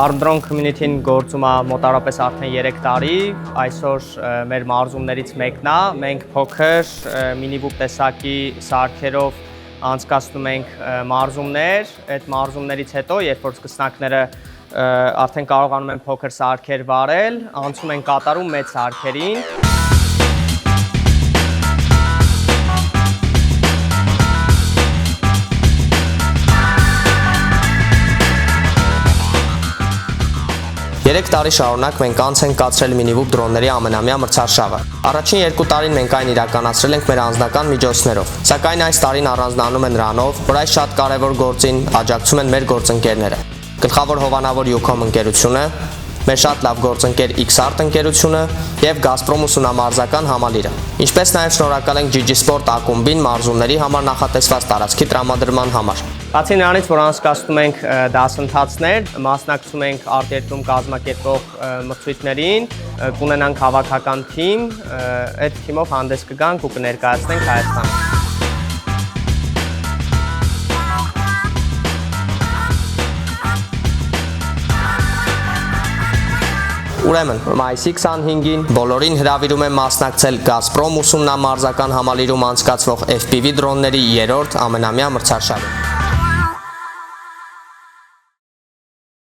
Armstrong community-ն գործում է մոտավորապես արդեն 3 տարի, այսօր մեր մարզումներից մեկն է, մենք փոքր մինիվուբ տեսակի սարքերով անցկացնում ենք մարզումներ, այդ մարզումներից հետո, երբ որ սկսնակները արդեն կարողանում են փոքր սարքեր վարել, անցում են կատարում մեծ սարքերին։ Երեք տարի շարունակ մենք անց ենք կացրել մինիվուբ դրոնների ամենամյա մրցարշավը։ Առաջին 2 տարին մենք այն իրականացրել ենք մեր անձնական միջոցներով, սակայն այս տարին առանձնանում է նրանով, որ այս շատ կարևոր գործին աջակցում են մեր գործընկերները։ Գլխավոր հովանավոր Ucom ընկերությունը, մեր շատ լավ գործընկեր X-Art ընկերությունը եւ Gazprom ուսումնամարզական համալիրը։ Ինչպես նաեւ շնորհակալ ենք GG Sport ակումբին մարզումների համար նախատեսված տարածքի տրամադրման համար։ Բացի նրանից, որ անցկացնում ենք դասընթացներ, մասնակցում ենք արտերկրում կազմակերպվող մրցույթներին, կունենանք հավաքական թիմ, այդ թիմով հանդես կգանք ու կներկայացնենք Հայաստանը։ Ուրեմն, մայիսի 25-ին բոլորին հրավիրում եմ մասնակցել Gazprom ուսումնամարզական համալիրում անցկացվող FPV դրոնների 3-րդ ամենամյա մրցարշավին։